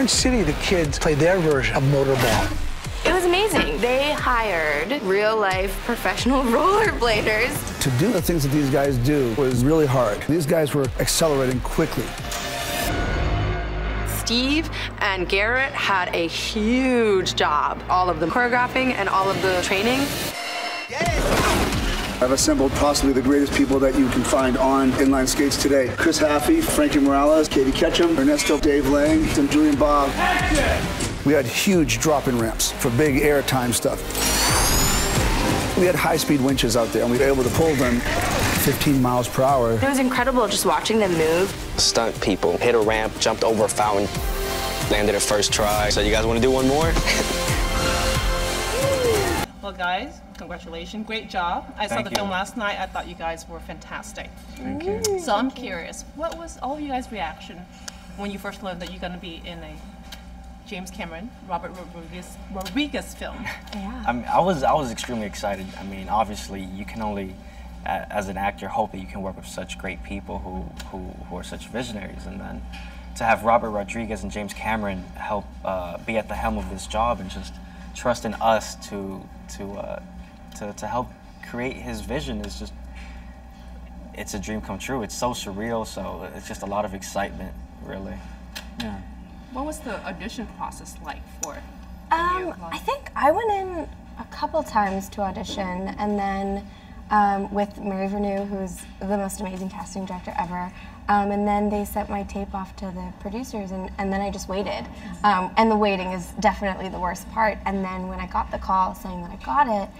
Orange City, the kids play their version of motorball. It was amazing. They hired real-life professional rollerbladers. To do the things that these guys do was really hard. These guys were accelerating quickly. Steve and Garrett had a huge job. All of the choreographing and all of the training. I've assembled possibly the greatest people that you can find on inline skates today. Chris Haffey, Frankie Morales, Katie Ketchum, Ernesto, Dave Lang, and Julian Bob. We had huge drop-in ramps for big airtime stuff. We had high-speed winches out there, and we were able to pull them 15 miles per hour. It was incredible just watching them move. Stunt people hit a ramp, jumped over a fountain, landed it first try. So you guys want to do one more? Well, guys, congratulations. Great job. I saw the film last night. I thought you guys were fantastic. Thank you. So I'm curious, what was all of you guys' reaction when you first learned that you're going to be in a James Cameron, Robert Rodriguez film? Yeah. I was extremely excited. I mean, obviously, you can only, as an actor, hope that you can work with such great people who are such visionaries, and then to have Robert Rodriguez and James Cameron help be at the helm of this job and just trust in us to help create his vision is just, it's a dream come true. It's so surreal, so it's just a lot of excitement, really. Yeah. What was the audition process like for you? I think I went in a couple times to audition, and then with Mary Vernew, who's the most amazing casting director ever, and then they sent my tape off to the producers, and then I just waited. And the waiting is definitely the worst part. And then when I got the call saying that I got it,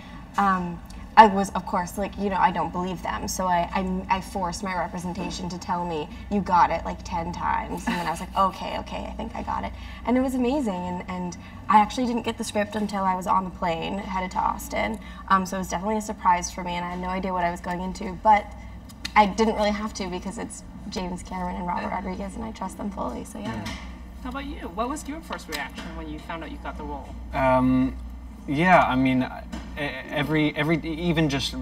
I was, of course, like, you know, I don't believe them. So I forced my representation to tell me, you got it, like 10 times. And then I was like, okay, I think I got it. And it was amazing. And I actually didn't get the script until I was on the plane headed to Austin. So it was definitely a surprise for me, and I had no idea what I was going into. But I didn't really have to, because it's James Cameron and Robert Rodriguez, and I trust them fully, so yeah. How about you? What was your first reaction when you found out you got the role? Yeah, I mean, even just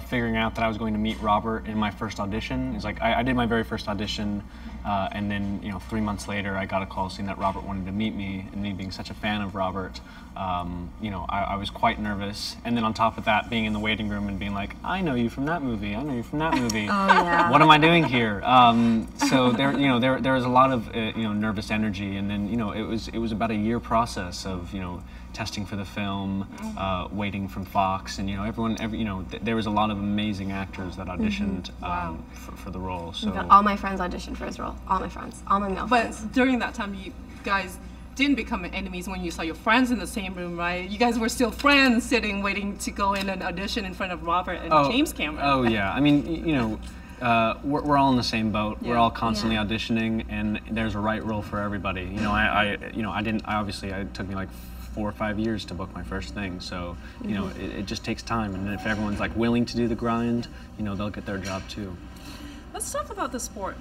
figuring out that I was going to meet Robert in my first audition is like, I did my very first audition, and then 3 months later I got a call saying that Robert wanted to meet me, and me being such a fan of Robert, I was quite nervous. And then on top of that, being in the waiting room and being like, I know you from that movie, I know you from that movie. Oh, yeah. What am I doing here? So there was a lot of nervous energy, and then it was about a year process of testing for the film, waiting from Fox, and there was a lot of amazing actors that auditioned for the role. So all my friends auditioned for his role. All my friends, all my male friends. But during that time, you guys didn't become enemies when you saw your friends in the same room, right? You guys were still friends, sitting, waiting to go in and audition in front of Robert and James Cameron. Oh yeah, I mean, we're all in the same boat. Yeah. We're all constantly auditioning, and there's a right role for everybody. It took me like 4 or 5 years to book my first thing, so it just takes time, and if everyone's like willing to do the grind, they'll get their job too. Let's talk about the sport,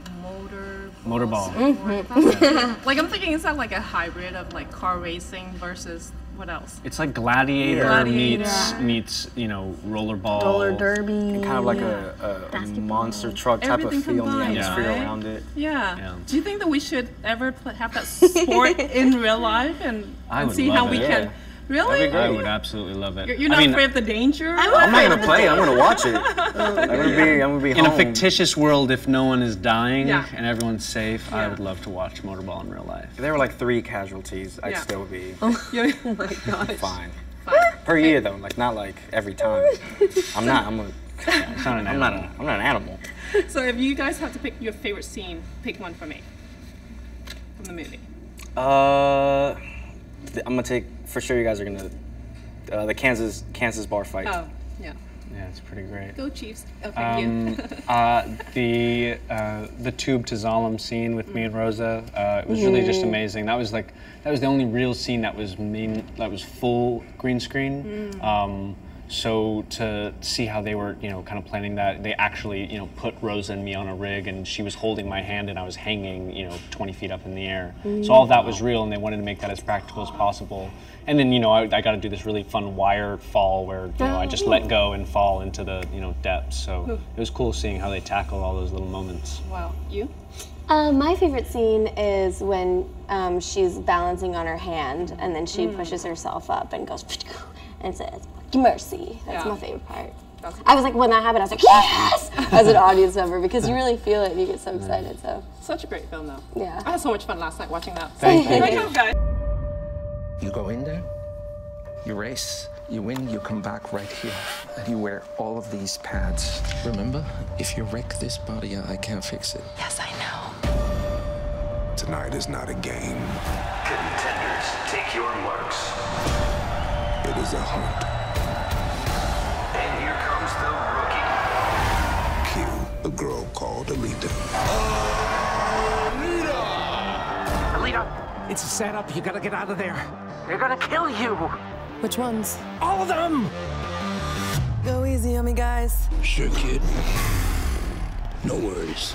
motorball. Like, I'm thinking, is that like a hybrid of like car racing versus what else? It's like gladiator meets rollerball, roller derby, and kind of like a monster truck type of feel in the atmosphere around it. Yeah. Do you think that we should ever have that sport in real life and see how we can? Really? I would absolutely love it. You're not afraid of the danger? I'm not gonna play. I'm gonna watch it. I'm gonna be in home. a fictitious world. If no one is dying and everyone's safe, I would love to watch motorball in real life. If there were like 3 casualties, I'd still be oh my gosh. fine. Per year though, like not like every time. I'm not an animal. So if you guys have to pick your favorite scene, pick one for me from the movie. I'm gonna take, for sure you guys are gonna, the Kansas bar fight. Oh, yeah. Yeah, it's pretty great. Go Chiefs. Okay, you. The tube to Zalem scene with me and Rosa, it was really just amazing. That was the only real scene that was full green screen. So to see how they were, kind of planning that, they actually, put Rosa and me on a rig, and she was holding my hand, and I was hanging, 20 feet up in the air. So all of that was real, and they wanted to make that as practical as possible. And then, I got to do this really fun wire fall where, I just let go and fall into the, depths. So it was cool seeing how they tackle all those little moments. Wow. You? My favorite scene is when she's balancing on her hand and then she pushes herself up and goes and says, mercy. That's my favorite part. I was like, when that happened, I was like, yes! As an audience member, because you really feel it and you get so excited, so. Such a great film, though. Yeah. I had so much fun last night watching that. Thank you. Great job, guys. You go in there, you race, you win, you come back right here, and you wear all of these pads. Remember, if you wreck this body, I can't fix it. Yes, I know. Tonight is not a game. Contenders, take your marks. It is a hunt. And here comes the rookie. Kill a girl called Alita. Alita! It's a setup. You gotta get out of there. They're gonna kill you. Which ones? All of them! Go easy on me, guys. Sure, kid. No worries.